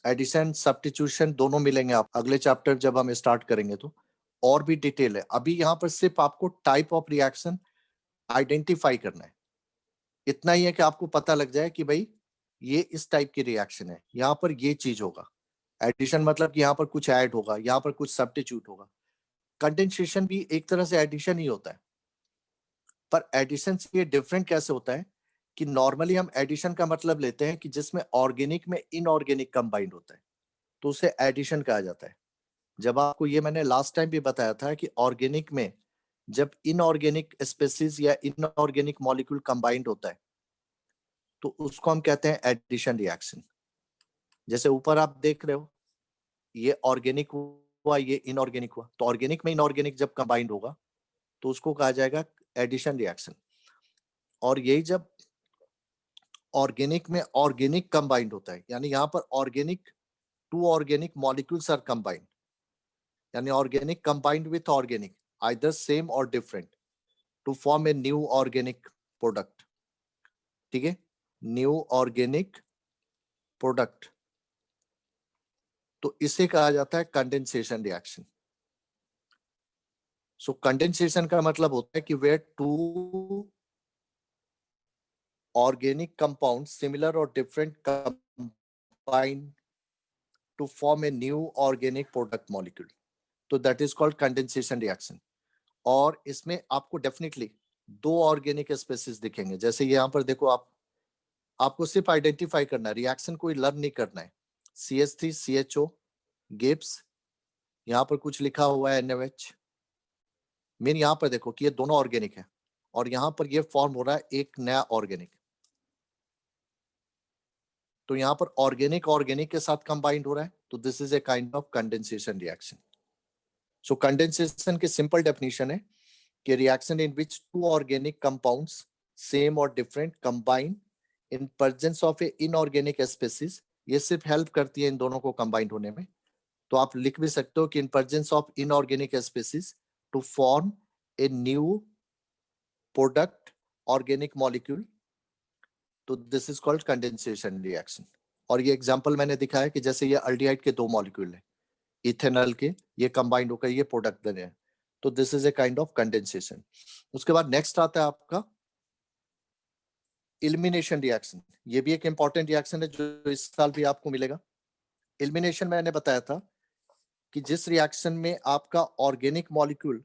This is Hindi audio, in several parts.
एडिशन सब्स्टिट्यूशन दोनों मिलेंगे आप अगले चैप्टर जब हम स्टार्ट करेंगे तो और भी डिटेल है। अभी यहाँ पर सिर्फ आपको टाइप ऑफ रिएक्शन आइडेंटिफाई करना है। इतना ही है कि आपको पता लग जाए कि भाई ये इस टाइप की रिएक्शन है, यहाँ पर ये चीज होगा। एडिशन मतलब कि यहाँ पर कुछ ऐड होगा, यहाँ पर कुछ सब्स्टिट्यूट होगा। कंडेंसेशन भी एक तरह से एडिशन ही होता है, पर एडिशन से ये डिफरेंट कैसे होता है कि नॉर्मली हम एडिशन का मतलब लेते हैं कि जिसमें ऑर्गेनिक में इनऑर्गेनिक कंबाइंड होता है, तो उसे एडिशन कहा जाता है। जब आपको ये मैंने लास्ट टाइम भी बताया था कि ऑर्गेनिक में जब इनऑर्गेनिक स्पेसीज या इनऑर्गेनिक मॉलिक्यूल कंबाइंड होता है तो उसको हम कहते हैं एडिशन रिएक्शन। जैसे ऊपर आप देख रहे हो, ये ऑर्गेनिक हुआ, ये इनऑर्गेनिक हुआ, तो ऑर्गेनिक में इनऑर्गेनिक जब कंबाइंड होगा तो उसको कहा जाएगा एडिशन रिएक्शन। और यही जब ऑर्गेनिक में ऑर्गेनिक कंबाइंड होता है, यानी यहाँ पर organic to organic molecules are combined, यानी organic combined with organic either same और different to form a new organic product. ठीक है, न्यू ऑर्गेनिक प्रोडक्ट, तो इसे कहा जाता है कंडेंसेशन रिएक्शन। सो कंडेंसेशन का मतलब होता है कि where two organic compounds similar or different combine to form a new organic product molecule, तो that is called condensation reaction। और इसमें आपको डेफिनेटली दो ऑर्गेनिक स्पेसीज दिखेंगे। जैसे यहाँ पर देखो, आपको सिर्फ आइडेंटिफाई करना है, रिएक्शन कोई लर्न नहीं करना है। CH3CHO गिब्स, यहाँ पर कुछ लिखा हुआ है NaOH। मीन यहाँ पर देखो कि ये दोनों ऑर्गेनिक है और यहाँ पर ये फॉर्म हो रहा है एक नया ऑर्गेनिक, तो यहाँ पर ऑर्गेनिक ऑर्गेनिक के साथ कंबाइंड हो रहा है, तो this is a kind of condensation reaction. So condensation की सिंपल डेफिनेशन है कि reaction in which two organic compounds same और different combine in presence of a inorganic species. ये सिर्फ हेल्प करती है इन दोनों को कंबाइंड होने में। तो आप लिख भी सकते हो कि in presence of inorganic species to form a new product organic molecule, तो this is called condensation reaction. और ये एग्जांपल मैंने दिखाया कि जैसे ये अल्डिहाइड के दो मॉलिक्यूल है इथेनॉल के, ये कंबाइंड होकर ये प्रोडक्ट बने हैं, तो this is a kind of condensation. उसके बाद नेक्स्ट आता है आपका एलिमिनेशन रिएक्शन। ये भी एक इंपॉर्टेंट रिएक्शन है जो इस साल भी आपको मिलेगा। एलिमिनेशन मैंने बताया था कि जिस रिएक्शन में आपका ऑर्गेनिक मॉलिक्यूल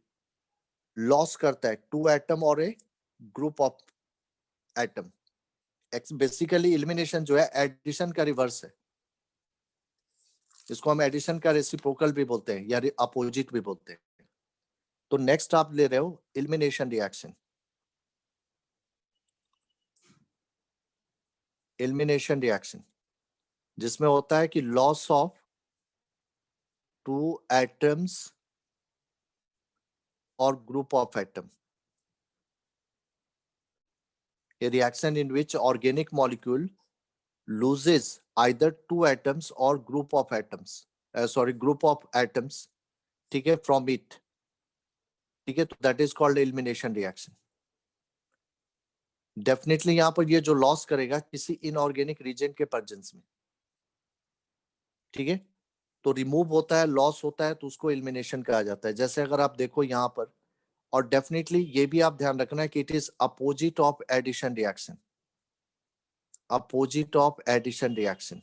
लॉस करता है टू एटम और a group of atom. Basically elimination जो है एडिशन का रिवर्स है, इसको हम एडिशन का रेसिप्रोकल भी बोलते हैं या अपोजिट भी बोलते हैं। तो नेक्स्ट आप ले रहे हो एलिमिनेशन रिएक्शन। एलिमिनेशन रिएक्शन जिसमें होता है कि लॉस ऑफ टू एटम्स और group of atom. A reaction in which organic molecule loses either two atoms or group of atoms, group of atoms, ठीक है, from it, ठीक है, तो that is called elimination reaction। Definitely यहाँ पर ये जो लॉस करेगा किसी इनऑर्गेनिक रीजन के प्रेजेंस में, ठीक है, तो रिमूव होता है, लॉस होता है, तो उसको एलिमिनेशन कहा जाता है। जैसे अगर आप देखो यहाँ पर, और डेफिनेटली ये भी आप ध्यान रखना है कि it is opposite of addition reaction, opposite of addition reaction,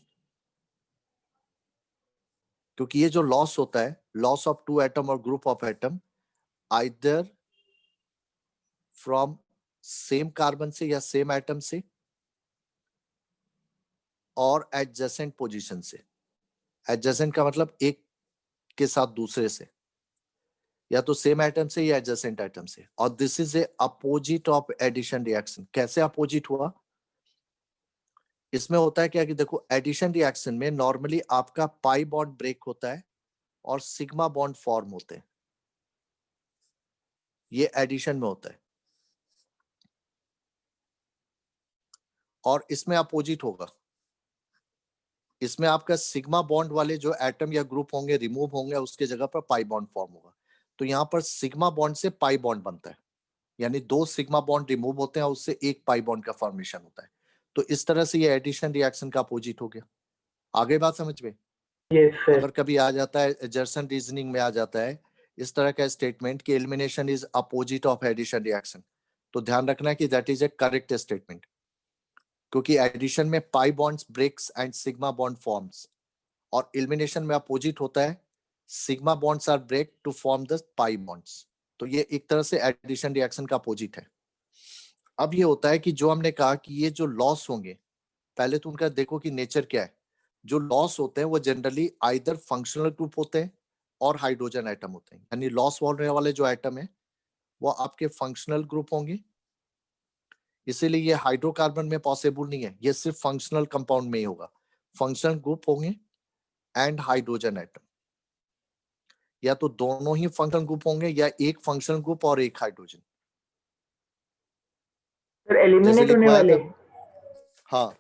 क्योंकि ये जो लॉस होता है, लॉस ऑफ टू एटम और group of atom either from same carbon से या सेम एटम से और एडजेसेंट पोजीशन से। एडजेसेंट का मतलब एक के साथ दूसरे से, या तो सेम एटम से या एडजेसेंट एटम से। और this is a opposite of addition reaction. कैसे अपोजिट हुआ? इसमें होता है क्या कि देखो, एडिशन रिएक्शन में नॉर्मली आपका पाई बॉन्ड ब्रेक होता है और सिग्मा बॉन्ड फॉर्म होते हैं, ये एडिशन में होता है। और इसमें अपोजिट होगा, इसमें आपका सिग्मा बॉन्ड वाले जो एटम या ग्रुप होंगे रिमूव होंगे, उसके जगह पर पाई बॉन्ड फॉर्म होगा। तो यहाँ पर सिग्मा बॉन्ड से पाई बॉन्ड बनता है, यानी दो सिग्मा बॉन्ड रिमूव होते हैं, उससे एक पाई बॉन्ड का फॉर्मेशन होता है। तो इस तरह से ये एडिशन रिएक्शन का अपोजिट हो गया। आगे बात समझ में? Yes, sir. अगर कभी आ जाता है एजर्सन रीजनिंग में आ जाता है इस तरह का स्टेटमेंट कि elimination is opposite of addition reaction, तो ध्यान रखना कि that is a correct statement, क्योंकि एडिशन में pi bonds breaks and sigma bond forms, और एलिमिनेशन में अपोजिट होता है sigma bonds are break to form the pi bonds. तो ये एक तरह से एडिशन रिएक्शन का अपोजिट है। अब ये होता है कि जो हमने कहा कि ये जो लॉस होंगे, पहले तो उनका देखो कि नेचर क्या है। जो लॉस होते हैं वो जनरली आइदर फंक्शनल ग्रुप होते हैं और हाइड्रोजन आइटम होते हैं, यानी लॉस होने वाले जो आइटम है वो आपके फंक्शनल ग्रुप होंगे, इसीलिए ये हाइड्रोकार्बन में पॉसिबल नहीं है, ये सिर्फ फंक्शनल कंपाउंड में ही होगा। फंक्शनल ग्रुप होंगे एंड हाइड्रोजन आइटम, या तो दोनों ही फंक्शनल ग्रुप होंगे या एक फंक्शनल ग्रुप और एक हाइड्रोजन। सर एलिमिनेट होने वाले, हाँ,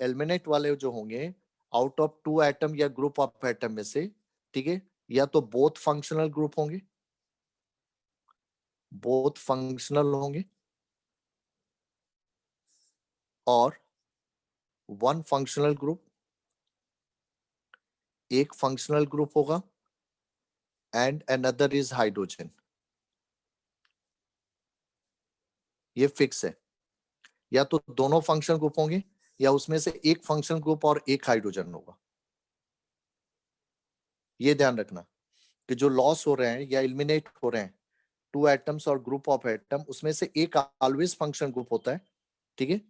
एलिमिनेट वाले जो होंगे आउट ऑफ 2 एटम या ग्रुप ऑफ एटम में से, ठीक है, या तो बोथ फंक्शनल ग्रुप होंगे, बोथ फंक्शनल होंगे, और वन फंक्शनल ग्रुप, एक फंक्शनल ग्रुप होगा एंड अनदर इज हाइड्रोजन। ये फिक्स है, या तो दोनों फंक्शनल ग्रुप होंगे या उसमें से एक फंक्शनल ग्रुप और एक हाइड्रोजन होगा। ये ध्यान रखना कि जो लॉस हो रहे हैं या एलिमिनेट हो रहे हैं 2 एटम्स और ग्रुप ऑफ एटम, उसमें से एक ऑलवेज फंक्शनल ग्रुप होता है, ठीक है,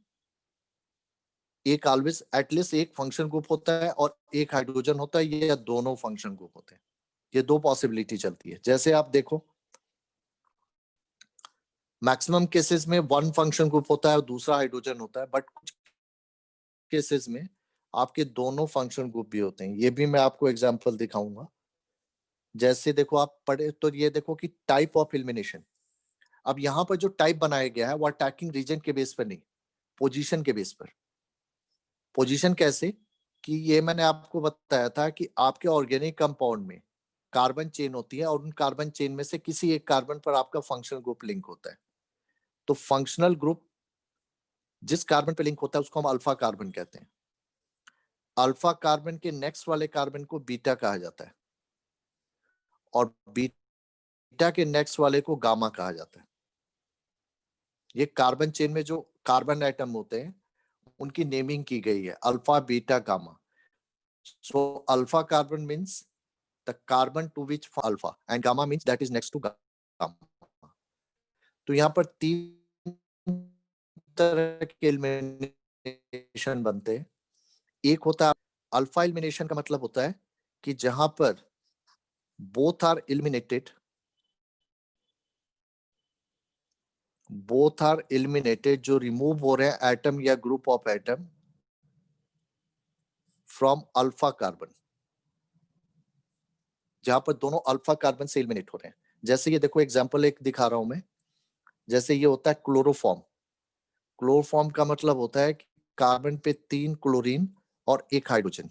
एक ऑलवेज एटलीस्ट एक फंक्शन ग्रुप होता है और एक हाइड्रोजन होता है, या दोनों फंक्शन ग्रुप होते हैं। ये दो पॉसिबिलिटी चलती है। जैसे आप देखो मैक्सिमम केसेस में वन फंक्शन ग्रुप होता है और दूसरा हाइड्रोजन होता है, बट कुछ केसेस में आपके दोनों फंक्शन ग्रुप भी होते हैं। ये भी मैं आपको एग्जांपल दिखाऊंगा। जैसे देखो आप पढ़े तो ये देखो कि टाइप ऑफ एलिमिनेशन, अब यहाँ पर जो टाइप बनाया गया है वो अटैकिंग रीजन के बेस पर नहीं, पोजीशन के बेस पर। पोजीशन कैसे कि ये मैंने आपको बताया था कि आपके ऑर्गेनिक कंपाउंड में कार्बन चेन होती है और उन कार्बन चेन में से किसी एक कार्बन पर आपका फंक्शनल ग्रुप लिंक होता है। तो फंक्शनल ग्रुप जिस कार्बन पे लिंक होता है उसको हम अल्फा कार्बन कहते हैं। अल्फा कार्बन के नेक्स्ट वाले कार्बन को बीटा कहा जाता है और बीटा के नेक्स्ट वाले को गामा कहा जाता है। ये कार्बन चेन में जो कार्बन एटम होते हैं उनकी नेमिंग की गई है alpha beta gamma. So alpha carbon means the carbon to which alpha and gamma means that is next to gamma। तो यहाँ पर 3 तरह के एलिमिनेशन बनते हैं। एक होता है अल्फा एलिमिनेशन, का मतलब होता है कि जहां पर बोथ आर एलिमिनेटेड, जो रिमूव हो रहे हैं एटम या group of atom from alpha carbon, जहां पर दोनों अल्फा कार्बन से एलिमिनेट हो रहे हैं। जैसे ये देखो एग्जांपल एक दिखा रहा हूं मैं। जैसे ये होता है क्लोरोफॉर्म। क्लोरोफॉर्म का मतलब होता है कि कार्बन पे 3 क्लोरीन और एक हाइड्रोजन।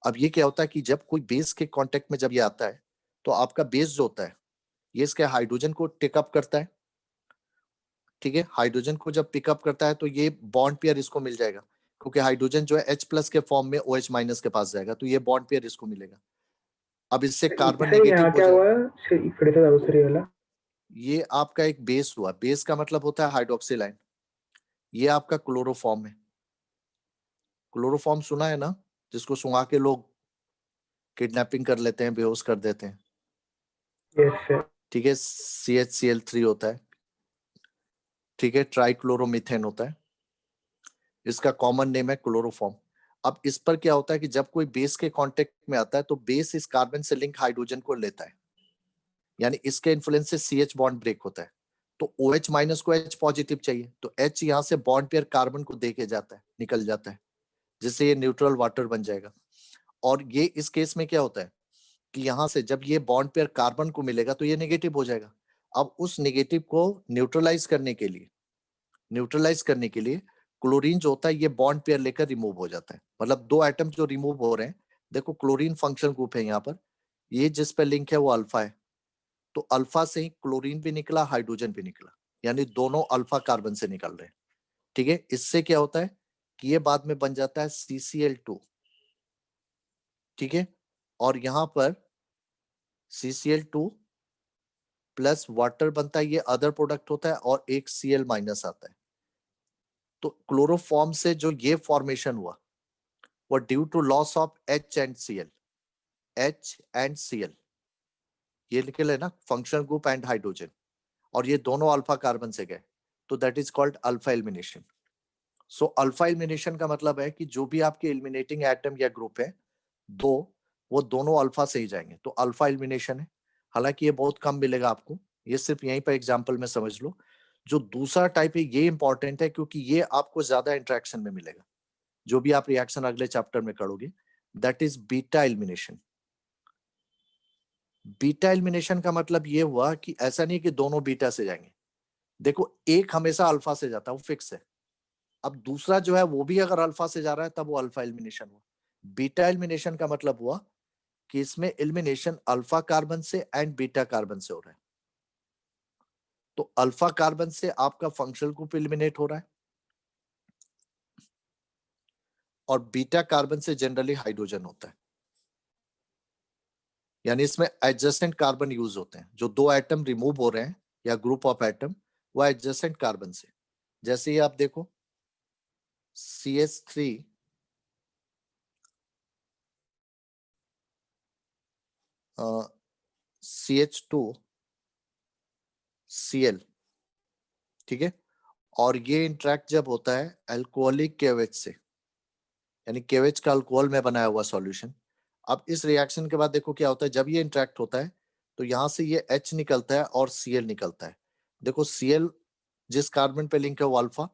अब ये क्या होता है कि जब कोई बेस के कांटेक्ट में जब ये आता है तो आपका बेस जो होता है ये इसके हाइड्रोजन को टेकअप करता है, ठीक है। हाइड्रोजन को जब पिकअप करता है तो ये बॉन्ड पेयर इसको मिल जाएगा, क्योंकि हाइड्रोजन जो है H+ के फॉर्म में OH- के पास जाएगा, तो ये बॉन्ड पेयर इसको मिलेगा। अब इससे कार्बन सर यहाँ नेगेटिव हो क्या हुआ जाएगा। इकडे तो दुसरी वाला, ये आपका एक बेस हुआ। बेस का मतलब होता है हाइड्रोक्सिल आयन। ये आपका क्लोरोफॉर्म है। क्लोरोफॉर्म सुना है ना, जिसको सुंघा के लोग किडनैपिंग कर लेते हैं, बेहोश कर देते हैं, यस सर, ठीक है। CHCl3 होता है, ठीक है। ट्राइक्लोरोमीथेन होता है, इसका कॉमन नेम है क्लोरोफॉर्म। अब इस पर क्या होता है कि जब कोई बेस के कांटेक्ट में आता है तो बेस इस कार्बन से लिंक हाइड्रोजन को लेता है, यानी इसके इन्फ्लुएंस से CH बॉन्ड ब्रेक होता है। तो OH- को H+ चाहिए, तो H यहाँ से बॉन्ड पेयर कार्बन को दे के जाता है, निकल जाता है, जिससे ये न्यूट्रल वाटर बन जाएगा। और ये इस केस में क्या होता है कि यहाँ से जब ये बॉन्ड पेयर कार्बन को मिलेगा तो ये नेगेटिव हो जाएगा। अब उस नेगेटिव को न्यूट्रलाइज करने के लिए क्लोरीन जो होता है ये बॉन्ड पेयर लेकर रिमूव हो जाता है। मतलब 2 एटम जो रिमूव हो रहे हैं, देखो क्लोरीन फंक्शनल ग्रुप है यहाँ पर, ये जिस पे लिंक है वो अल्फा है, तो अल्फा से ही क्लोरीन भी निकला, हाइड्रोजन भी निकला, यानी दोनों अल्फा कार्बन से निकल रहे हैं, ठीक है। इससे क्या होता है कि ये बाद में बन जाता है CCl2, ठीक है। और यहाँ पर CCl2 प्लस वाटर बनता है, ये अदर प्रोडक्ट होता है, और एक Cl माइनस आता है। तो क्लोरोफॉर्म से जो ये फॉर्मेशन हुआ वो due to loss of H and Cl, H and Cl, ये निकले ना फंक्शनल ग्रुप एंड हाइड्रोजन, और ये दोनों अल्फा कार्बन से गए, तो that is called alpha elimination. So alpha elimination का मतलब है कि जो भी आपके एलिमिनेटिंग एटम या ग्रुप है दो, वो दोनों अल्फा से ही जाएंगे, तो अल्फा एलिमिनेशन है। हालांकि ये बहुत कम मिलेगा आपको, ये सिर्फ यहीं पर एग्जांपल में समझ लो। जो दूसरा टाइप है ये इंपॉर्टेंट है, क्योंकि ये आपको ज्यादा इंटरेक्शन में मिलेगा, जो भी आप रिएक्शन अगले चैप्टर में करोगे, that is beta elimination. Beta elimination का मतलब ये हुआ कि ऐसा नहीं कि दोनों बीटा से जाएंगे, देखो एक हमेशा अल्फा से जाता है, वो फिक्स है। अब दूसरा जो है वो भी अगर अल्फा से जा रहा है तब वो अल्फा एलिमिनेशन हुआ। बीटा एलिमिनेशन का मतलब हुआ कि इसमें एलिमिनेशन अल्फा कार्बन से एंड बीटा कार्बन से हो रहा है। तो अल्फा कार्बन से आपका फंक्शनल ग्रुप एलिमिनेट हो रहा है, और बीटा कार्बन से जनरली हाइड्रोजन होता है। यानी इसमें एडजेसेंट कार्बन यूज होते हैं, जो दो एटम रिमूव हो रहे हैं या ग्रुप ऑफ एटम, वो एडजेसेंट कार्बन से। जैसे ही आप देखो CH3 CH2 Cl, ठीक है, और ये इंट्रैक्ट जब होता है अल्कोहलिक KOH से, यानी KOH का अल्कोहल में बनाया हुआ सॉल्यूशन। अब इस रिएक्शन के बाद देखो क्या होता है, जब ये इंट्रैक्ट होता है तो यहाँ से ये H निकलता है और Cl निकलता है। देखो Cl जिस कार्बन पे लिंक है वो अल्फा,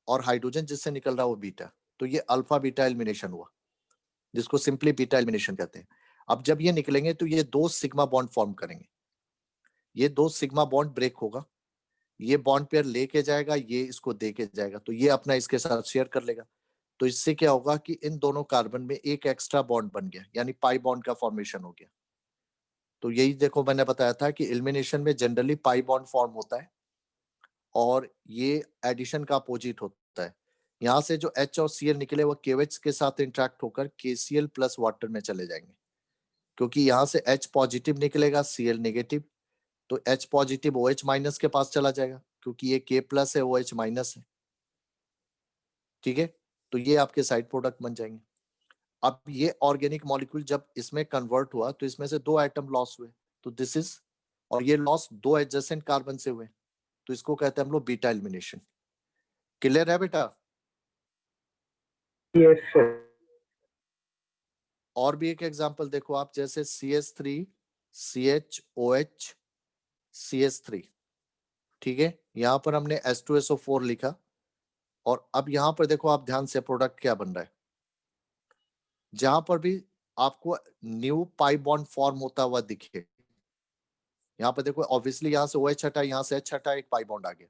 और हाइड्रोजन जिससे निकल रहा है वो बीटा, तो ये अल्फा बीटा एलिमिनेशन हुआ, जिसको सिंपली बीटा एलिमिनेशन कहते हैं। अब जब ये निकलेंगे तो ये दो सिग्मा बॉन्ड फॉर्म करेंगे, ये दो सिग्मा बॉन्ड ब्रेक होगा, ये बॉन्ड पेयर लेके जाएगा, ये इसको दे के जाएगा, तो ये अपना इसके साथ शेयर कर लेगा। तो इससे क्या होगा कि इन दोनों कार्बन में एक एक्स्ट्रा बॉन्ड बन गया, यानी पाई बॉन्ड का फॉर्मेशन हो गया। तो यही देखो मैंने बताया था कि एलिमिनेशन में जनरली पाई बॉन्ड फॉर्म होता है, और ये एडिशन का अपोजिट होता है। यहाँ से जो H और Cl निकले वो KOH के साथ इंटरेक्ट होकर KCl प्लस वाटर में चले जाएंगे, क्योंकि यहाँ से H पॉजिटिव निकलेगा, Cl नेगेटिव, तो H पॉजिटिव OH माइनस के पास चला जाएगा, क्योंकि ये K प्लस है, OH माइनस है, ठीक है। तो ये आपके साइड प्रोडक्ट बन जाएंगे। अब ये ऑर्गेनिक मॉलिक्यूल जब इसमें कन्वर्ट हुआ तो इसमें से दो एटम लॉस हुए, तो दिस इज, और ये लॉस दो एडजेसेंट कार्बन से हुए, तो इसको कहते हैं हम लोग बीटा एलिमिनेशन। क्लियर है बेटा? Yes sir. और भी एक एग्जांपल देखो आप, जैसे CH3 CHOH CH3, ठीक है, यहाँ पर हमने H2SO4 लिखा, और अब यहाँ पर देखो आप ध्यान से प्रोडक्ट क्या बन रहा है। जहां पर भी आपको न्यू पाई बॉन्ड फॉर्म होता हुआ दिखे, यहाँ पर देखो ऑब्वियसली यहाँ से OH हटा, यहाँ से H हटा, एक पाई बॉन्ड आ गया,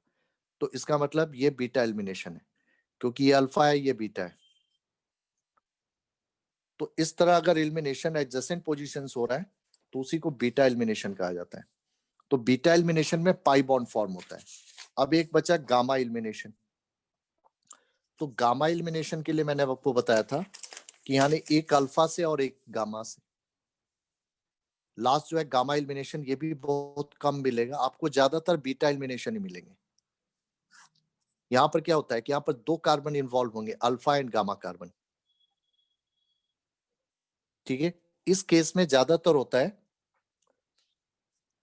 तो इसका मतलब ये बीटा एलिमिनेशन है, क्योंकि ये अल्फा है ये बीटा है। तो इस तरह अगर एलिमिनेशन एडजेसेंट पोजीशंस हो रहा है तो उसी को बीटा एलिमिनेशन कहा जाता है। तो बीटा एलिमिनेशन में पाई बॉन्ड फॉर्म होता है। अब एक बचा गामा एलिमिनेशन। तो गामा एलिमिनेशन के लिए मैंने आपको बताया था कि यानी एक अल्फा से और एक गामा से। लास्ट जो है गामा एलिमिनेशन, ये भी बहुत कम मिलेगा आपको, ज्यादातर बीटा एलिमिनेशन ही मिलेंगे। यहाँ पर क्या होता है कि यहाँ पर दो कार्बन इन्वॉल्व होंगे, अल्फा एंड गामा कार्बन, ठीक है। इस केस में ज्यादातर होता है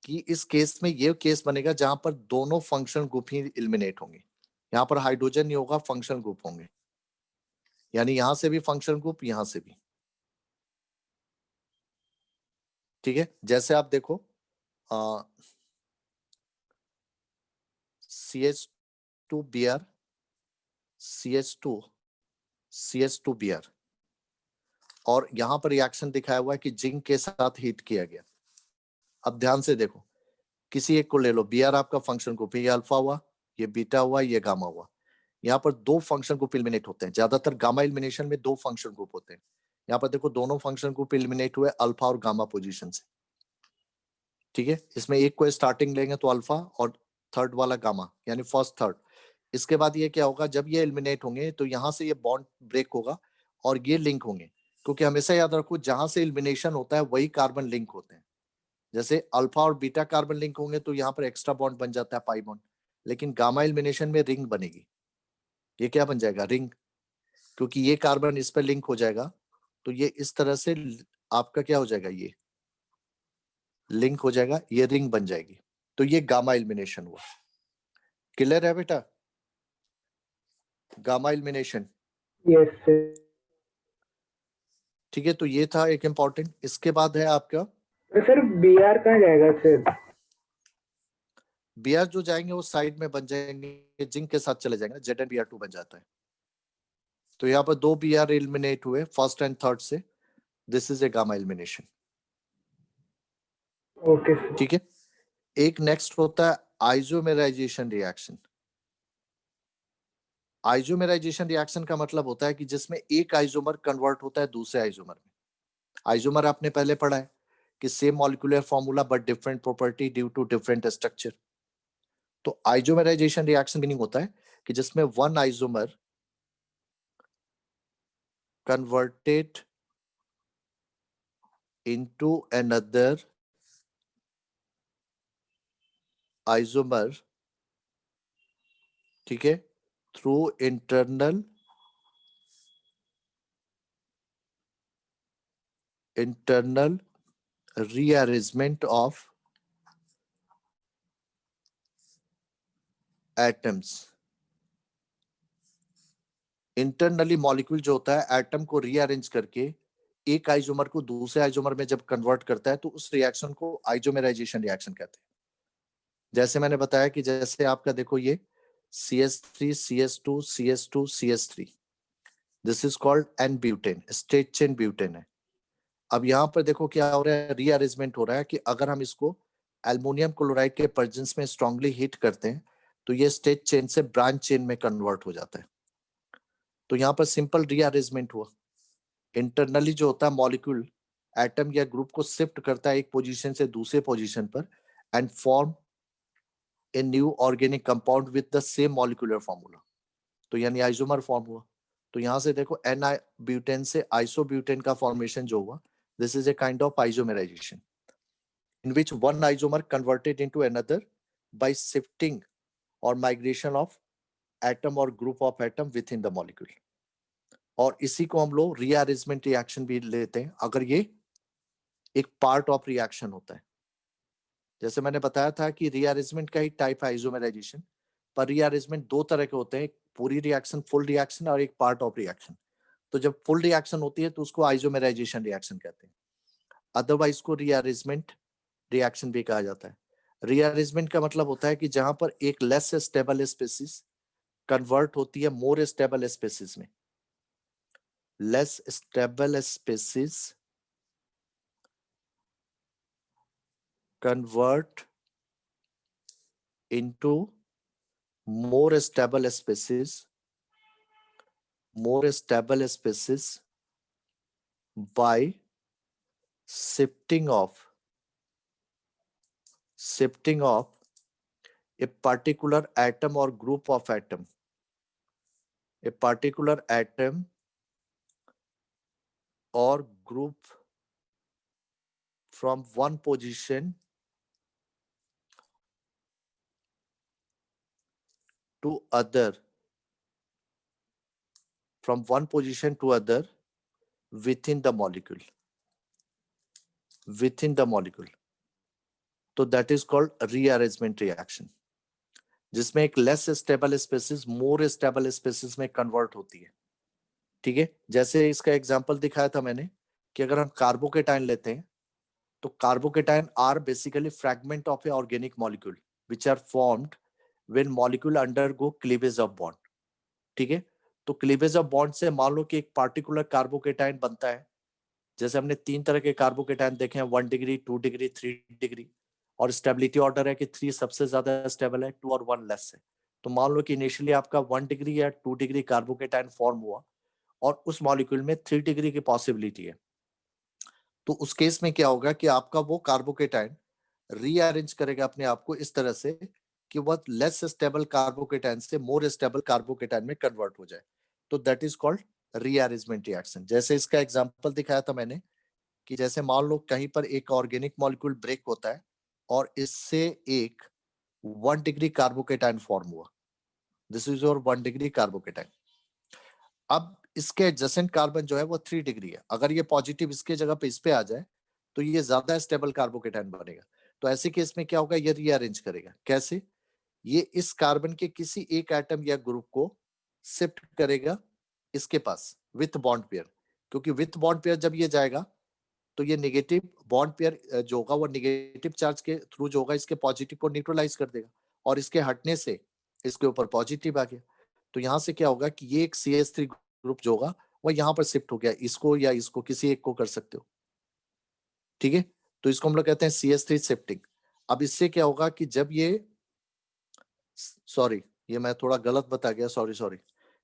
कि इस केस में ये केस बनेगा जहां पर दोनों फंक्शनल ग्रुप ही एलिमिनेट होंगे। यहाँ पर हाइड्रोजन नहीं होगा, फंक्शनल ग्रुप होंगे, यानी यहां से भी फंक्शनल ग्रुप, यहां से भी, ठीक है। जैसे आप देखो CH2Br CH2 CH2Br, और यहां पर रिएक्शन दिखाया हुआ है कि जिंक के साथ हीट किया गया। अब ध्यान से देखो, किसी एक को ले लो, Br आपका फंक्शन ग्रुप, ये अल्फा हुआ, ये बीटा हुआ, ये गामा हुआ। यहाँ पर दो फंक्शन ग्रुप एलिमिनेट होते हैं, ज्यादातर गामा एलिमिनेशन में दो फंक्शन ग्रुप होते हैं। यहाँ पर देखो दोनों फंक्शन ग्रुप एलिमिनेट हुए अल्फा और गामा पोजीशन से, ठीक है। इसमें एक को स्टार्टिंग लेंगे तो अल्फा, और थर्ड वाला गामा, यानी फर्स्ट थर्ड। इसके बाद ये क्या होगा, जब ये एलिमिनेट होंगे तो यहाँ से ये बॉन्ड ब्रेक होगा और ये लिंक होंगे, क्योंकि हमेशा याद रखो जहां से एलिमिनेशन होता है वही कार्बन लिंक होते हैं। जैसे अल्फा और बीटा कार्बन लिंक होंगे तो यहाँ पर एक्स्ट्रा बॉन्ड बन जाता है पाई बॉन्ड, लेकिन गामा एलिमिनेशन में रिंग बनेगी। ये क्या बन जाएगा? रिंग, क्योंकि ये कार्बन इस पर लिंक हो जाएगा तो ये इस तरह से आपका क्या हो जाएगा, ये लिंक हो जाएगा, ये रिंग बन जाएगी। तो ये गामा एलिमिनेशन हुआ। क्लियर है बेटा? Gamma elimination. Yes sir. ठीक है, तो ये था एक इंपॉर्टेंट। इसके बाद है आपका तो सर बी आर कहाँ जाएगा सर? बीआर जो जाएंगे वो साइड में बन जाएंगे, जिंक के साथ चले जाएंगे, ZnBr2 बन जाता है। तो यहाँ पर 2 बीआर एलिमिनेट हुए फर्स्ट एंड थर्ड से। This is A gamma elimination. Okay sir. ठीक है, एक नेक्स्ट होता है आइसोमेराइजेशन रिएक्शन। आइसोमेराइजेशन रिएक्शन का मतलब होता है कि जिसमें एक आइसोमर कन्वर्ट होता है दूसरे आइसोमर में। आइसोमर आपने पहले पढ़ा है कि same molecular formula but different property due to different structure. तो आइसोमेराइजेशन रिएक्शन मीनिंग होता है कि जिसमें one isomer converted into another isomer, ठीक है, through internal rearrangement of atoms। Internally molecule जो होता है एटम को रीअरेंज करके एक आइसोमर को दूसरे आइसोमर में जब कन्वर्ट करता है तो उस रिएक्शन को आइसोमेराइजेशन रिएक्शन कहते हैं। जैसे मैंने बताया कि जैसे आपका देखो ये CH3 CH2 CH2 CH3, this is called an butane, straight chain butane है। अब यहाँ पर देखो क्या हो रहा है, रीअरेंजमेंट हो रहा है कि अगर हम इसको एल्युमिनियम क्लोराइड के प्रेजेंस में स्ट्रांगली हीट करते हैं तो ये स्ट्रेट चेन से ब्रांच चेन में कन्वर्ट हो जाता है। तो यहाँ पर सिंपल रीअरेंजमेंट हुआ। इंटरनली जो होता है मॉलिक्यूल एटम या ग्रुप को शिफ्ट करता है एक पोजीशन से दूसरे पोजीशन पर and form a new organic compound with the same molecular formula. तो यानी आइसोमर फॉर्म हुआ। तो यहाँ से देखो एन ब्यूटेन से आइसोब्यूटेन का फॉर्मेशन जो हुआ, this is a kind of isomerisation in which one isomer converted into another by shifting or migration of atom or group of atom within the molecule। और इसी को हम लोग रीअरेंजमेंट रिएक्शन भी लेते हैं अगर ये एक पार्ट ऑफ रिएक्शन होता है। जैसे मैंने बताया था कि रीअरेंजमेंट का ही टाइप है आइसोमेराइजेशन, पर रीअरेंजमेंट दो तरह के होते हैं, एक पूरी रिएक्शन फुल रिएक्शन और एक पार्ट ऑफ रिएक्शन। तो जब फुल रिएक्शन होती है तो उसको आइसोमेराइजेशन रिएक्शन कहते हैं, अदरवाइज को रीअरेंजमेंट रिएक्शन भी कहा जाता है। रीअरेंजमेंट का मतलब होता है कि जहां पर एक लेस स्टेबल स्पीसीज कन्वर्ट होती है मोर स्टेबल स्पीसीज में। Less stable species convert into more stable species by shifting of a particular atom or group of atom, a particular atom or group from one position to other, from one position to other within the molecule, तो that is called rearrangement reaction, जिसमें एक less stable species more stable species में कन्वर्ट होती है। ठीक है, जैसे इसका एग्जांपल दिखाया था मैंने कि अगर हम कार्बोकेटाइन लेते हैं तो carbocation are basically fragment of a organic molecule which are formed when molecule undergo cleavage of bond. ठीक है, तो क्लीवेज ऑफ बॉन्ड से मान लो कि एक पार्टिकुलर कार्बोकेटाइन बनता है। जैसे हमने 3 तरह के कार्बोकेटाइन देखे हैं, 1 डिग्री 2 डिग्री 3 डिग्री, और स्टेबिलिटी ऑर्डर है कि 3 सबसे ज्यादा स्टेबल है, 2 और 1 लेस है। तो मान लो कि इनिशियली आपका 1 डिग्री या 2 डिग्री कार्बोकेटाइन फॉर्म हुआ और उस मॉलिक्यूल में 3 डिग्री की पॉसिबिलिटी है। तो उस केस में क्या होगा कि आपका वो कार्बोकेटाइन रीअरेंज करेगा अपने आप को इस तरह से कि वह लेस स्टेबल कार्बोकेटाइन से मोर स्टेबल कार्बोकेटाइन में कन्वर्ट हो जाए। तो that is called rearrangement reaction. जैसे इसका एग्जांपल दिखाया था मैंने कि जैसे मान लो कहीं पर एक ऑर्गेनिक मॉलिक्यूल ब्रेक होता है और इससे एक 1 डिग्री कार्बोकेटाइन फॉर्म हुआ, this is your 1 degree carbocation. अब इसके एडजेसेंट कार्बन जो है वो 3 डिग्री है, अगर ये पॉजिटिव इसके जगह पे इस पे आ जाए तो ये ज्यादा स्टेबल कार्बोकेटाइन बनेगा। तो ऐसे केस में क्या होगा, ये रीअरेंज करेगा। कैसे? ये इस कार्बन के किसी एक एटम या ग्रुप को शिफ्ट करेगा इसके पास विथ बॉन्ड पेयर, क्योंकि विथ बॉन्ड पेयर जब ये जाएगा तो ये नेगेटिव बॉन्ड पेयर जो होगा वो नेगेटिव चार्ज के थ्रू जो होगा इसके पॉजिटिव को न्यूट्रलाइज कर देगा, और इसके हटने से इसके ऊपर पॉजिटिव आ गया। तो यहाँ से क्या होगा कि ये एक CH3 ग्रुप जो होगा वो यहाँ पर शिफ्ट हो गया, इसको या इसको किसी एक को कर सकते हो, ठीक है। तो इसको हम लोग कहते हैं CH3 शिफ्टिंग। अब इससे क्या होगा कि जब ये, सॉरी ये मैं थोड़ा गलत बता गया, सॉरी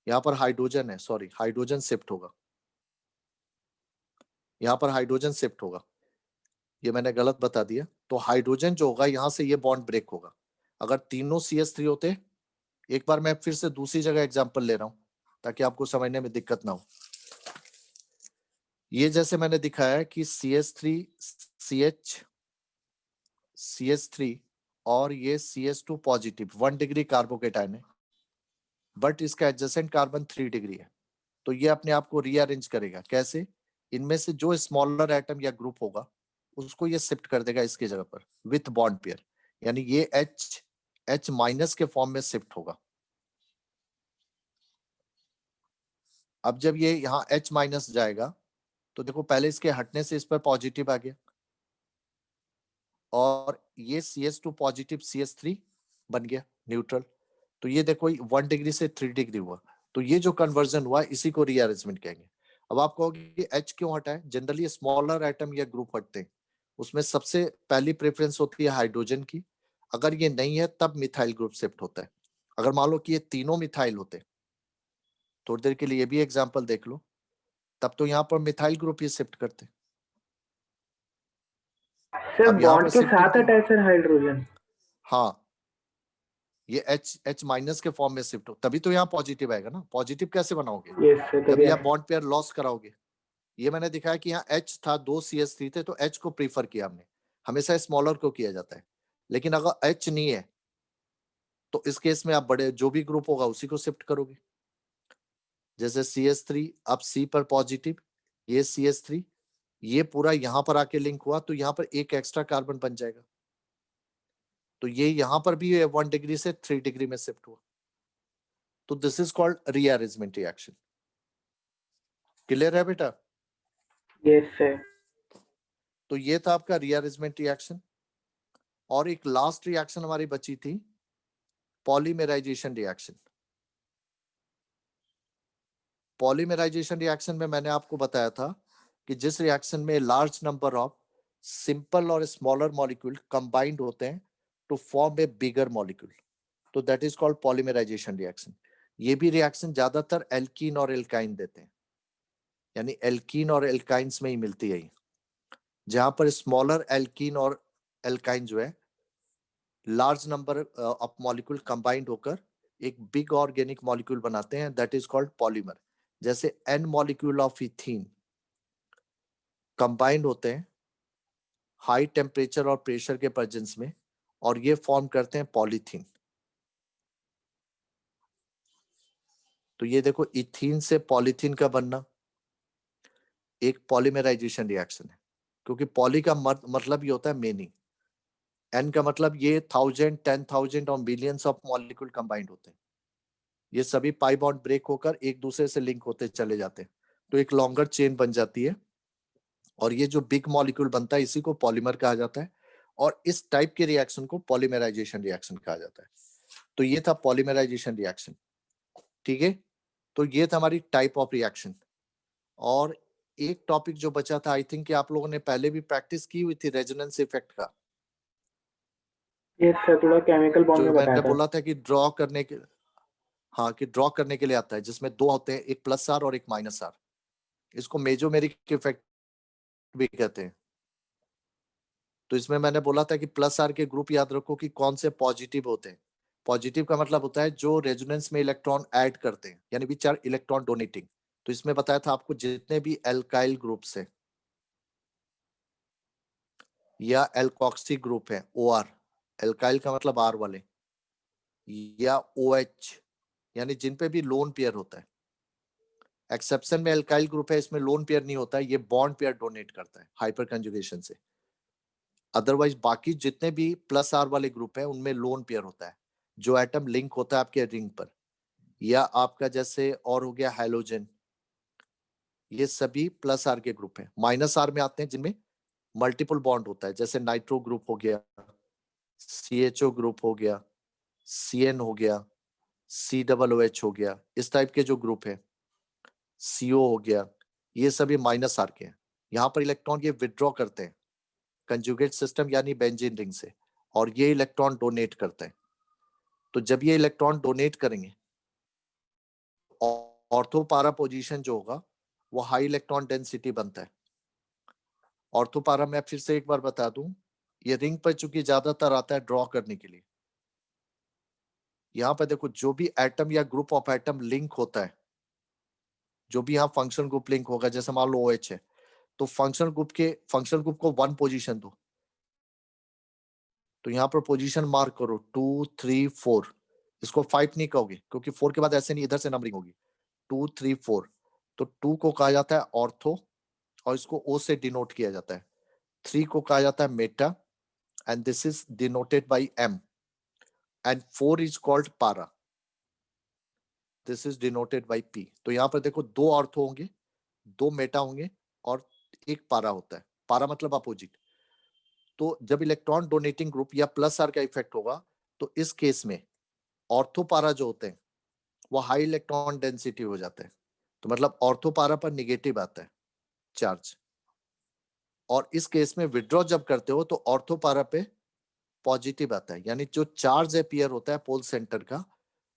यहाँ पर हाइड्रोजन है, सॉरी हाइड्रोजन शिफ्ट होगा, यहाँ पर हाइड्रोजन शिफ्ट होगा, ये मैंने गलत बता दिया। तो हाइड्रोजन जो होगा यहाँ से ये बॉन्ड ब्रेक होगा। अगर तीनों CH3 होते, एक बार मैं फिर से दूसरी जगह एग्जांपल ले रहा हूं ताकि आपको समझने में दिक्कत ना हो। ये जैसे मैंने दिखाया है कि CH3 और ये CH2 पॉजिटिव 1 डिग्री कार्बोकेटाइन है, बट इसका एडजेसेंट कार्बन 3 डिग्री है। तो ये अपने आप को रीअरेंज करेगा। कैसे? इनमें से जो स्मॉलर एटम या ग्रुप होगा उसको ये शिफ्ट कर देगा इसकी जगह पर विथ बॉन्ड पेयर, यानी ये H माइनस के फॉर्म में शिफ्ट होगा। अब जब ये यहाँ H माइनस जाएगा तो देखो पहले इसके हटने से इस पर पॉजिटिव आ गया, और ये CH2 पॉजिटिव CH3 बन गया न्यूट्रल। तो ये देखो 1 डिग्री से 3 डिग्री हुआ। तो ये जो कन्वर्जन हुआ इसी को रीअरेंजमेंट कहेंगे। अब आप कहोगे कि H क्यों हटा है? जनरली स्मॉलर एटम या ग्रुप हटते हैं, उसमें सबसे पहली प्रेफरेंस होती है हाइड्रोजन की। अगर ये नहीं है तब मिथाइल ग्रुप शिफ्ट होता है। अगर मान लो कि ये तीनों मिथाइल होते, थोड़ी देर के लिए ये भी एग्जाम्पल देख लो, तब तो यहाँ पर मिथाइल ग्रुप ही शिफ्ट करते। सर अब यहाँ पर बॉन्ड के शिफ्टिंग साथ की, हटा है सर हाइड्रोजन। हाँ ये H माइनस के फॉर्म में शिफ्ट हो, तभी तो यहाँ पॉजिटिव आएगा ना। पॉजिटिव कैसे बनाओगे? यस सर, जब तभी ये आप बॉन्ड पेयर लॉस कराओगे। ये मैंने दिखाया कि यहाँ H था, 2 CH3 थे, तो H को प्रीफर किया हमने, हमेशा स्मॉलर को किया जाता है। लेकिन अगर H नहीं है तो इस केस में आप बड़े जो भी ग्रुप होगा उसी को शिफ्ट करोगे। जैसे CH3 अब C पर पॉजिटिव, ये CH3 ये पूरा यहाँ पर आके लिंक हुआ तो यहाँ पर एक एक्स्ट्रा कार्बन बन जाएगा। तो ये यहाँ पर भी 1 डिग्री से 3 डिग्री में शिफ्ट हुआ। तो this is called rearrangement reaction. Clear है बेटा? Yes sir. तो ये था आपका रीअरेंजमेंट रिएक्शन। और एक लास्ट रिएक्शन हमारी बची थी, पॉलीमराइजेशन रिएक्शन। पॉलीमराइजेशन रिएक्शन में मैंने आपको बताया था कि जिस रिएक्शन में लार्ज नंबर ऑफ सिंपल और स्मॉलर मॉलिक्यूल कंबाइंड होते हैं to form a bigger molecule, तो that is called polymerization reaction. ये भी रिएक्शन ज्यादातर एल्कीन और एल्काइन देते हैं, यानी एल्कीन और एल्काइंस में ही मिलती है। जहां पर स्मॉलर एल्कीन और एल्काइन जो है large number of molecule combined होकर एक बिग ऑर्गेनिक मॉलिक्यूल बनाते हैं, दैट इज कॉल्ड पॉलीमर। जैसे n molecule of ethene combined होते हैं हाई टेम्परेचर और प्रेशर के प्रेजेंस में, और ये फॉर्म करते हैं पॉलीथीन। तो ये देखो इथीन से पॉलीथीन का बनना एक पॉलीमराइजेशन रिएक्शन है, क्योंकि पॉली का मतलब ये होता है मेनी, एन का मतलब ये 1000, 10,000 और मिलियंस ऑफ मॉलिक्यूल कंबाइंड होते हैं। ये सभी पाई बॉन्ड ब्रेक होकर एक दूसरे से लिंक होते चले जाते हैं, तो एक लॉन्गर चेन बन जाती है, और ये जो बिग मॉलिक्यूल बनता है इसी को पॉलीमर कहा जाता है। और इस टाइप के रिएक्शन को पॉलीमराइजेशन रिएक्शन कहा जाता है। तो ये था पॉलीमराइजेशन रिएक्शन, ठीक है। तो ये था हमारी टाइप ऑफ रिएक्शन। और एक टॉपिक जो बचा था, आई थिंक कि आप लोगों ने पहले भी प्रैक्टिस की हुई थी, रेजोनेंस इफेक्ट का, यस सर, थोड़ा केमिकल बॉन्ड जो में बताया मैंने था। बोला था कि ड्रॉ करने के, हाँ कि ड्रॉ करने के लिए आता है, जिसमें दो होते हैं, एक प्लस आर और एक माइनस आर। इसको मेजोमेरिक इफेक्ट भी कहते हैं। तो इसमें मैंने बोला था कि प्लस आर के ग्रुप याद रखो कि कौन से पॉजिटिव होते हैं। पॉजिटिव का मतलब होता है जो रेजोनेंस में इलेक्ट्रॉन ऐड करते हैं, यानी विच आर इलेक्ट्रॉन डोनेटिंग। तो इसमें बताया था आपको जितने भी एल्काइल ग्रुप्स हैं या एल्कॉक्सी ग्रुप है, OR, एल्काइल का मतलब R वाले, या OH, यानी जिन पे भी लोन पेयर होता है। एक्सेप्शन में एल्काइल ग्रुप है, इसमें लोन पेयर नहीं होता है, ये बॉन्ड पेयर डोनेट करता है हाइपर कंजुगेशन से। अदरवाइज बाकी जितने भी प्लस R वाले ग्रुप है उनमें लोन पेयर होता है, जो एटम लिंक होता है आपके रिंग पर, या आपका जैसे और हो गया हाइड्रोजन, ये सभी प्लस R के ग्रुप हैं। माइनस R में आते हैं जिनमें मल्टीपल बॉन्ड होता है, जैसे नाइट्रो ग्रुप हो गया, CHO ग्रुप हो गया, CN हो गया, COOH हो गया, इस टाइप के जो ग्रुप है, CO हो गया, ये सभी माइनस R के हैं। यहाँ पर इलेक्ट्रॉन ये विड्रॉ करते हैं कंजुगेट सिस्टम यानी बेंजीन रिंग से, और ये इलेक्ट्रॉन डोनेट करते हैं। तो जब ये इलेक्ट्रॉन डोनेट करेंगे, ऑर्थो पारा पोजीशन जो होगा वो हाई इलेक्ट्रॉन डेंसिटी बनता है। ऑर्थो पारा मैं फिर से एक बार बता दूं, ये रिंग पर चूंकि ज्यादातर आता है ड्रॉ करने के लिए। यहाँ पर देखो जो भी एटम या ग्रुप ऑफ एटम लिंक होता है, जो भी यहाँ फंक्शन ग्रुप लिंक होगा, जैसे मान लो OH है, तो फंक्शन ग्रुप को 1 पोजीशन दो, तो यहाँ पर पोजीशन मार्क करो 2 3 4, इसको 5 नहीं कहोगे क्योंकि 4 के बाद ऐसे नहीं, इधर से नंबरिंग होगी 2 3 4। तो 2 को कहा जाता है ऑर्थो और इसको O से डिनोट किया जाता है। 3 को कहा जाता है meta and this is denoted by M, and 4 is called para, this is denoted by P। तो यहाँ पर देखो 2 ऑर्थो होंगे, 2 मेटा होंगे और 1 पारा होता है। पारा मतलब अपोजिट। तो जब इलेक्ट्रॉन डोनेटिंग ग्रुप या प्लस R का इफेक्ट होगा, तो इस केस में ऑर्थो पारा जो होते हैं वो हाई इलेक्ट्रॉन डेंसिटी हो जाते हैं। तो मतलब ऑर्थो पारा पर निगेटिव आता है चार्ज, और इस केस में विड्रॉ जब करते हो तो ऑर्थो पारा पे पॉजिटिव आता है, यानी जो चार्ज अपीयर होता है पोल सेंटर का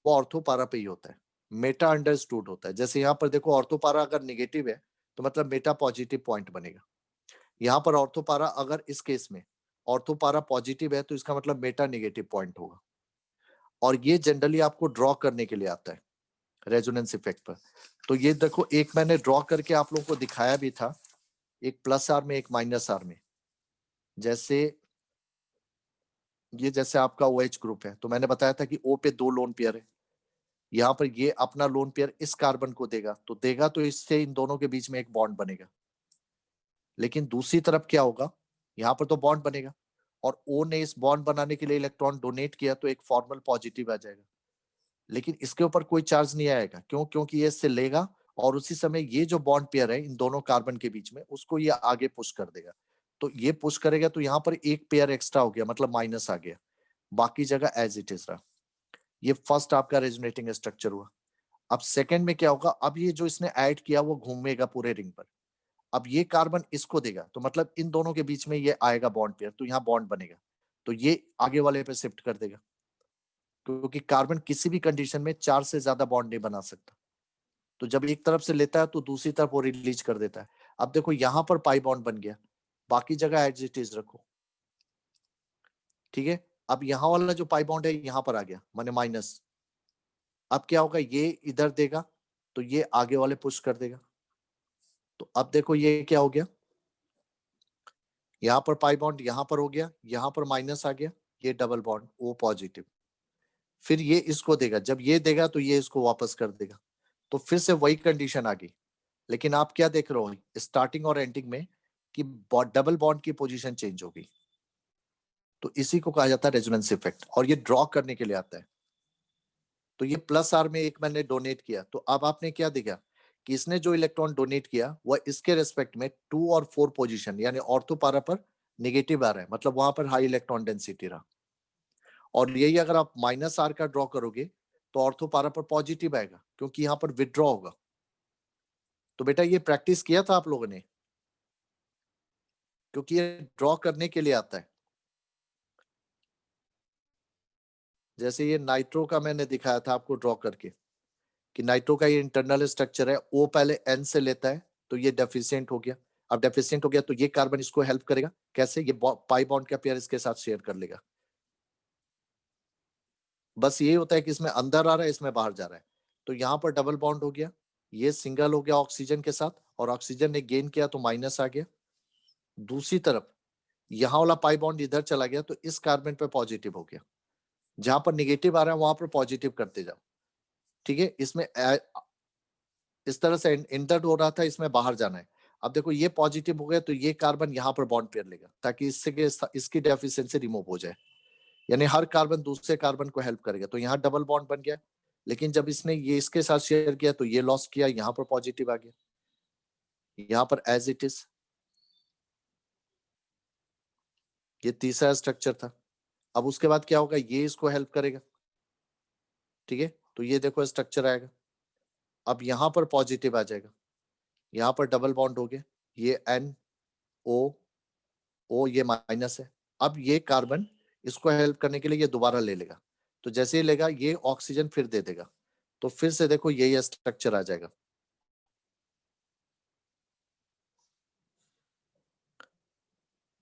वो ऑर्थो पारा पे ही होता है। मेटा अंडरस्टूड होता है, जैसे यहाँ पर देखो ऑर्थो पारा अगर निगेटिव है तो मतलब मेटा पॉजिटिव पॉइंट बनेगा। यहाँ पर ऑर्थो पारा अगर इस केस में ऑर्थो पारा पॉजिटिव है तो इसका मतलब मेटा नेगेटिव पॉइंट होगा, और ये जनरली आपको ड्रॉ करने के लिए आता है रेजोनेंस इफेक्ट पर। तो ये देखो एक मैंने ड्रॉ करके आप लोगों को दिखाया भी था, एक प्लस R में एक माइनस R में। जैसे ये जैसे आपका OH ग्रुप है, तो मैंने बताया था कि O पे 2 लोन पेयर है, यहाँ पर ये अपना लोन पेयर इस कार्बन को देगा, तो इससे इन दोनों के बीच में एक बॉन्ड बनेगा। लेकिन दूसरी तरफ क्या होगा, यहाँ पर तो बॉन्ड बनेगा और O ने इस बॉन्ड बनाने के लिए इलेक्ट्रॉन डोनेट किया, तो एक फॉर्मल पॉजिटिव आ जाएगा। लेकिन इसके ऊपर कोई चार्ज नहीं आएगा, क्यों? क्योंकि ये इससे लेगा और उसी समय ये जो बॉन्ड पेयर है इन दोनों कार्बन के बीच में, उसको ये आगे पुश कर देगा। तो ये पुश करेगा तो यहाँ पर एक पेयर एक्स्ट्रा हो गया, मतलब माइनस आ गया, बाकी जगह एज इट इज रहा। ये फर्स्ट आपका रेजोनेटिंग स्ट्रक्चर हुआ। अब सेकंड में क्या होगा, अब ये जो इसने ऐड किया वो घूमेगा पूरे रिंग पर। अब ये कार्बन इसको देगा, तो मतलब इन दोनों के बीच में ये आएगा बॉन्ड पेयर, तो यहाँ बॉन्ड बनेगा, तो ये आगे वाले पे शिफ्ट कर देगा, क्योंकि कार्बन किसी भी कंडीशन में 4 से ज्यादा बॉन्ड नहीं बना सकता। तो जब एक तरफ से लेता है तो दूसरी तरफ वो रिलीज कर देता है। अब देखो यहाँ पर पाई बॉन्ड बन गया, बाकी जगह एज इट इज रखो, ठीक है। अब यहाँ वाला जो पाई बॉन्ड है यहाँ पर आ गया, माने माइनस। अब क्या होगा, ये इधर देगा तो ये आगे वाले पुश कर देगा। तो अब देखो ये क्या हो गया, यहाँ पर पाई बॉन्ड यहाँ पर हो गया, यहाँ पर माइनस आ गया, ये डबल बॉन्ड O पॉजिटिव। फिर ये इसको देगा, जब ये देगा तो ये इसको वापस कर देगा, तो फिर से वही कंडीशन आ गई। लेकिन आप क्या देख रहे हो स्टार्टिंग और एंडिंग में कि डबल बॉन्ड की पोजीशन चेंज हो गई। तो इसी को कहा जाता है रेजोनेंस इफेक्ट, और ये ड्रॉ करने के लिए आता है। तो ये प्लस R में एक मैंने डोनेट किया, तो अब आपने क्या देखा कि इसने जो इलेक्ट्रॉन डोनेट किया वह इसके रेस्पेक्ट में 2 और 4 पोजीशन यानी ऑर्थो पारा पर नेगेटिव आ रहा है, मतलब वहां पर हाई इलेक्ट्रॉन डेंसिटी रहा। और यही अगर आप माइनस R का ड्रॉ करोगे तो ऑर्थो पारा पर पॉजिटिव आएगा, क्योंकि यहाँ पर विड्रॉ होगा। तो बेटा ये प्रैक्टिस किया था आप लोगों ने, क्योंकि ये ड्रॉ करने के लिए आता है। जैसे ये नाइट्रो का मैंने दिखाया था आपको ड्रॉ करके कि नाइट्रो का ये इंटरनल स्ट्रक्चर है, O पहले N से लेता है तो ये डेफिशिएंट हो गया। अब डेफिशिएंट हो गया तो ये कार्बन इसको हेल्प करेगा, कैसे? ये पाई बॉन्ड का पेयर इसके साथ शेयर कर लेगा। बस यही होता है कि इसमें अंदर आ रहा है, इसमें बाहर जा रहा है, तो यहाँ पर डबल बॉन्ड हो गया, ये सिंगल हो गया ऑक्सीजन के साथ और ऑक्सीजन ने गेन किया तो माइनस आ गया। दूसरी तरफ यहाँ वाला पाई बॉन्ड इधर चला गया तो इस कार्बन पे पॉजिटिव हो गया। जहां पर निगेटिव आ रहा है वहां पर पॉजिटिव करते जाओ, ठीक है। इसमें इस तरह से इंटर हो रहा था, इसमें बाहर जाना है। अब देखो ये पॉजिटिव हो गया तो ये कार्बन यहाँ पर बॉन्ड पेयर लेगा ताकि इसकी डेफिशिएंसी रिमूव हो जाए, यानी हर कार्बन दूसरे कार्बन को हेल्प करेगा। तो यहाँ डबल बॉन्ड बन गया, लेकिन जब इसने ये इसके साथ शेयर किया तो ये लॉस किया, यहाँ पर पॉजिटिव आ गया, यहाँ पर एज इट इज। ये तीसरा स्ट्रक्चर था। अब उसके बाद क्या होगा, ये इसको हेल्प करेगा, ठीक है। तो ये देखो स्ट्रक्चर आएगा। अब यहाँ पर पॉजिटिव आ जाएगा, यहाँ पर डबल बॉन्ड हो गया, ये NO ये माइनस है। अब ये कार्बन इसको हेल्प करने के लिए ये दोबारा ले लेगा, तो जैसे ही लेगा ये ऑक्सीजन फिर दे देगा, तो फिर से देखो यही स्ट्रक्चर आ जाएगा।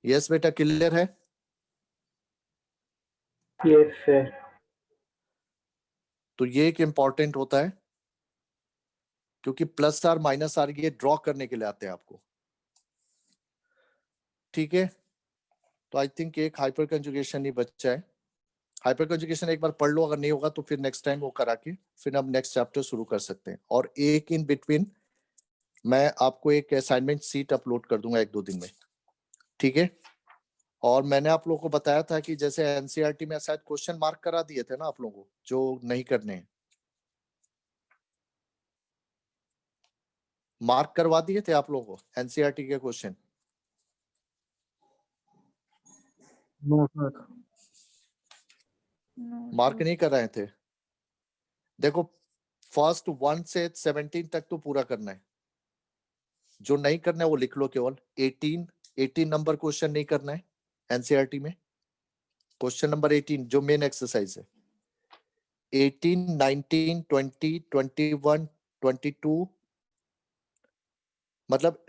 यस बेटा, क्लियर है? Yes sir. तो ये एक इंपॉर्टेंट होता है, क्योंकि प्लस आर माइनस आर ये ड्रॉ करने के लिए आते हैं आपको, ठीक है। तो आई थिंक एक हाइपर कंजुगेशन ही बच्चा है। हाइपर कंजुगेशन एक बार पढ़ लो, अगर नहीं होगा तो फिर नेक्स्ट टाइम वो करा के फिर हम नेक्स्ट चैप्टर शुरू कर सकते हैं। और एक इन बिटवीन मैं आपको एक असाइनमेंट सीट अपलोड कर दूंगा 1-2 दिन में, ठीक है। और मैंने आप लोगों को बताया था कि जैसे एनसीईआरटी में शायद क्वेश्चन मार्क करा दिए थे ना आप लोगों को, जो नहीं करने हैं मार्क करवा दिए थे आप लोगों को एनसीईआरटी के क्वेश्चन। No sir. मार्क नहीं कराए थे। देखो फर्स्ट 1 से 17 तक तो पूरा करना है, जो नहीं करना है वो लिख लो। केवल 18 नंबर क्वेश्चन नहीं करना है एनसीईआरटी में। क्वेश्चन नंबर 18 जो मेन एक्सरसाइज है, 18, 19, 20, 21, 22, मतलब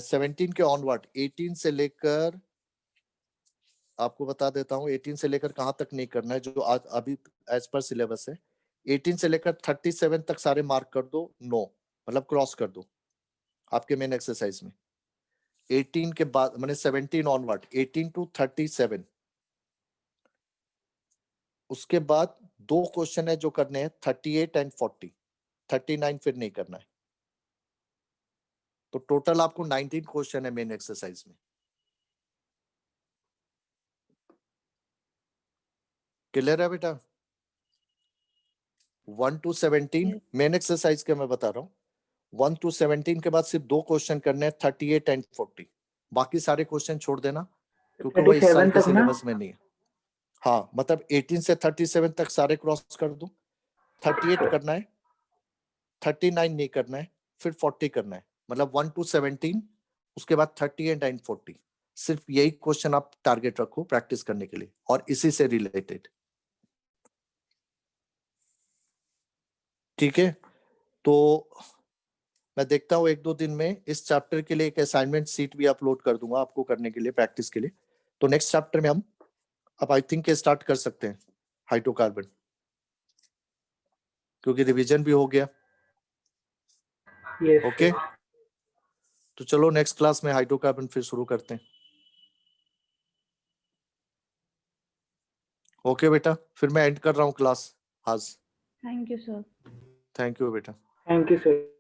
17 के ऑनवर्ड, 18 से लेकर आपको बता देता हूँ 18 से लेकर कहाँ तक नहीं करना है, जो आज अभी एज पर सिलेबस है। 18 से लेकर 37 तक सारे मार्क कर दो, नो मतलब क्रॉस कर दो आपके मेन एक्सरसाइज में। 18 के बाद मैंने 17 ऑनवर्ड, 18 to 37। उसके बाद 2 क्वेश्चन है जो करने हैं, 38 एंड 40। 39 फिर नहीं करना है। तो टोटल आपको 19 क्वेश्चन है मेन एक्सरसाइज में। क्लियर है बेटा? 1 to 17 मेन एक्सरसाइज के मैं बता रहा हूँ। 1 to 17 के बाद सिर्फ 2 क्वेश्चन करने हैं, 38 एंड 40। बाकी सारे क्वेश्चन छोड़ देना, क्योंकि वो इस साल 37 के तक ना? सिलेबस में नहीं है। हाँ मतलब 18 से 37 तक सारे क्रॉस कर दो। 38 करना है, 39 नहीं करना है, फिर 40 करना है, मतलब 1 to 17, उसके बाद 38 एंड 40। सिर्फ यही क्वेश्चन आप टारगेट रखो प्रैक्टिस करने के लिए, और इसी से रिलेटेड, ठीक है। तो मैं देखता हूँ 1-2 दिन में इस चैप्टर के लिए एक असाइनमेंट सीट भी अपलोड कर दूंगा आपको करने के लिए, प्रैक्टिस के लिए। तो नेक्स्ट चैप्टर में हम अब आई थिंक स्टार्ट कर सकते हैं हाइड्रोकार्बन, क्योंकि रिवीजन भी हो गया। यस ओके, तो चलो नेक्स्ट क्लास में हाइड्रोकार्बन फिर शुरू करते हैं। ओके बेटा, फिर मैं एंड कर रहा हूँ क्लास आज। Thank you sir. Thank you बेटा। Thank you sir.